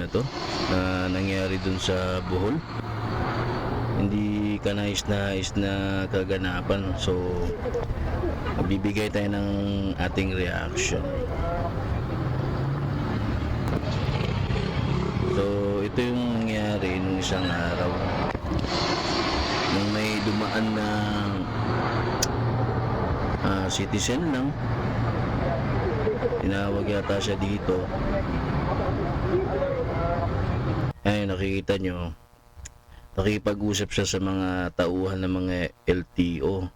na to na nangyari dun sa Bohol. Hindi ka nais na kaganapan. So bibigay tayo ng ating reaction. So ito yung nangyari nung isang araw nung may dumaan na citizen lang. Tinawag yata siya dito. Ay, nakikita nyo, nakipag-usap siya sa mga tauhan ng mga LTO.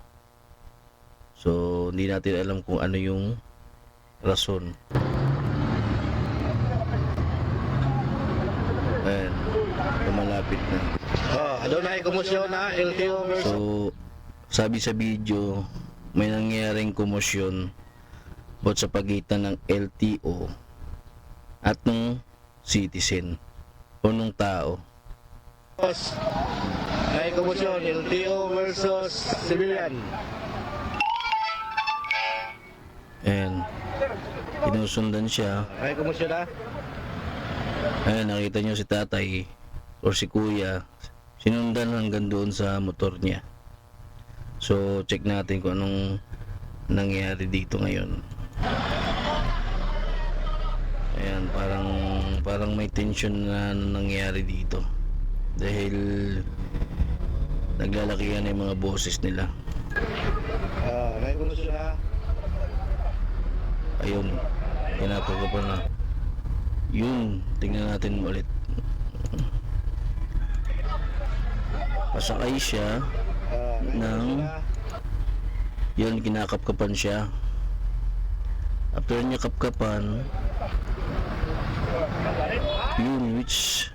So hindi natin alam kung ano yung rason. Ayan, lumalapit na. Adunay komosyon na LTO versus. So sabi sa video, may nangyaring komosyon bot sa pagitan ng LTO at ng citizen o nung tao. May komosyon LTO versus civilian. Ayan, pinusundan siya. May komosyon na. Ayan, nakita nyo si tatay or si kuya, sinundan hanggang doon sa motor niya. So check natin kung anong nangyari dito ngayon. Ayan, parang may tension na nangyari dito dahil naglalakihan na yung mga boses nila. May komosyon na. Ayun, kinakagapan na. Yun, tingnan natin ulit. Pasakay siya ng yun, kinakapkapan siya. After niya kapkapan, yun, which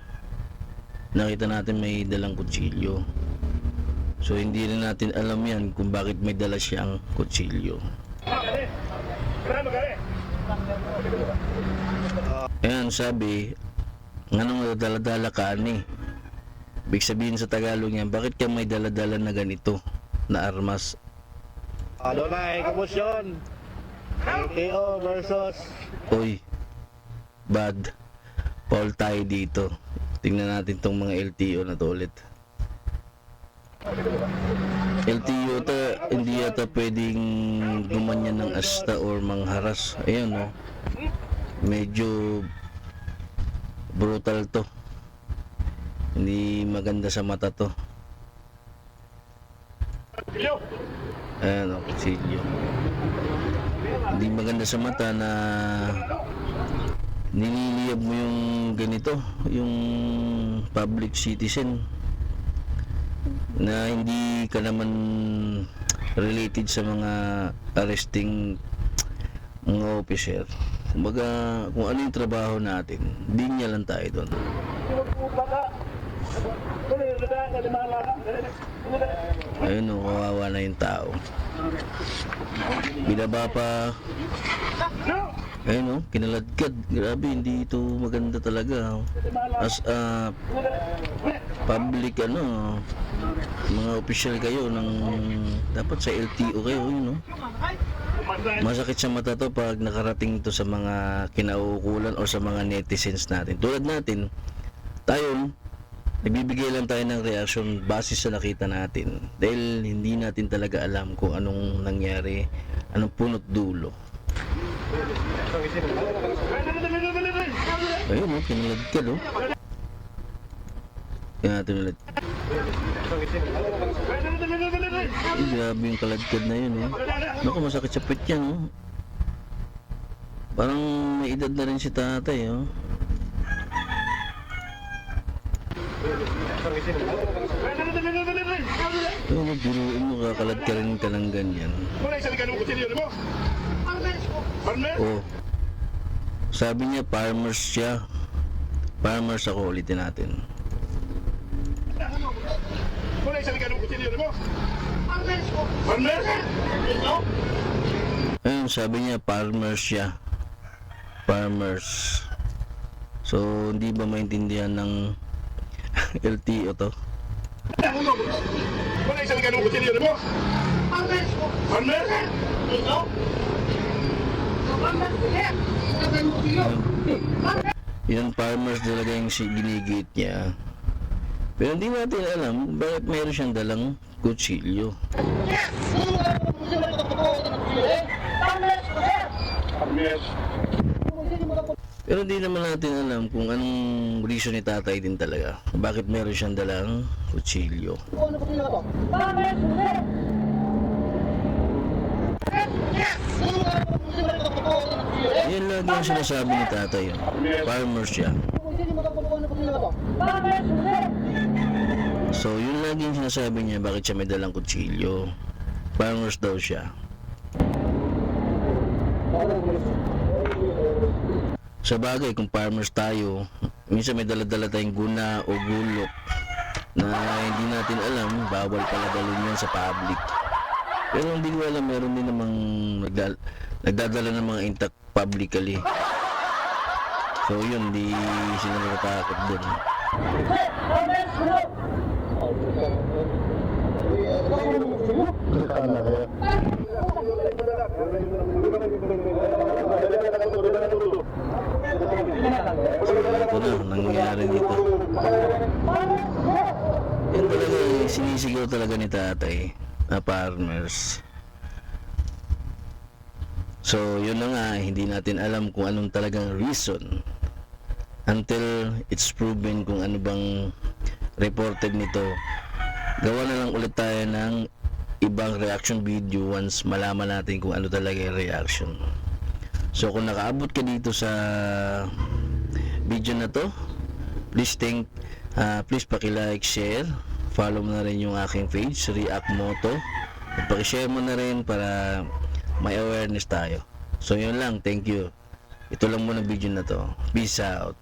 nakita natin may dalang kutsilyo. So hindi rin natin alam yan kung bakit may dala siyang kutsilyo. Ayan, sabi, nganong dala-dala ka ani? Ibig sabihin sa Tagalog yan, bakit ka may dala-dala na ganito na armas? Adunay komosyon LTO versus. Uy, bad. Paul tayo dito. Tingnan natin tong mga LTO na to ulit. LTO to, hindi yata pwedeng gumanyan ng asta or mangharas. Ayan, no? Medyo brutal to. Hindi maganda sa mata to. Ayan, o, kutsilyo. Hindi maganda sa mata na nililiyab mo yung ganito, yung public citizen na hindi ka naman related sa mga arresting mga officer. Kumbaga, kung ano yung trabaho natin, linya lang tayo doon. Ayun, no, kawawa na yung tao. Binaba pa. Ayun, no, kinaladkad. Grabe, hindi ito maganda talaga. As a public, mga official kayo ng dapat sa LTO kayo, yun, no. Masakit sa mata to pag nakarating ito sa mga kinauukulan o sa mga netizens natin. Tulad natin, tayo, nagbibigay lang tayo ng reaction base sa nakita natin. Dahil hindi natin talaga alam kung anong nangyari, anong punot dulo. Ayun, kinaladkad, oh. Tingnan natin ulit. Ay, grabe yung kaladkad na yun, eh. Naku, masakit sa pit yan, oh. Parang may edad na rin si tatay, oh. Ayun, biruin mo, kakalad ka rin ka ng ganyan. Oh. Sabi niya, farmers siya. Farmers ako, ulitin natin. Ayun, sabi niya, farmers siya. Farmers. So, hindi ba maintindihan ng LTO to? Yung farmers talaga yung ginigit niya. Pero hindi natin alam bakit meron siyang dalang kutsilyo. Pero hindi naman natin alam kung anong reason ni tatay din talaga. Bakit meron siyang dalang kutsilyo. Yan lagi ang sinasabi ni tatay. Farmer siya. So yun lagi yung sinasabi niya bakit siya may dalang kutsilyo. Farmers daw siya. Sa bagay, kung farmers tayo, minsan may dala-dala tayong guna o gulok na hindi natin alam, bawal pala dalhin yan sa public. Pero hindi ko alam, meron din namang nagdadala ng mga intact publicly. So yun, di sila natatakot dun. Ito na, nangyayari dito. Yan talaga, sinisigaw talaga ni tatay na farmers. So yun na nga, hindi natin alam kung anong talagang reason until it's proven kung ano bang reported nito. Gawa na lang ulit tayo ng ibang reaction video once malaman natin kung ano talaga yung reaction. So kung nakaabot ka dito sa video na to, please please paki-like, share, follow mo na rin yung aking page, React Moto, at paki-share mo na rin para may awareness tayo. So yun lang, thank you. Ito lang muna video na to. Peace out.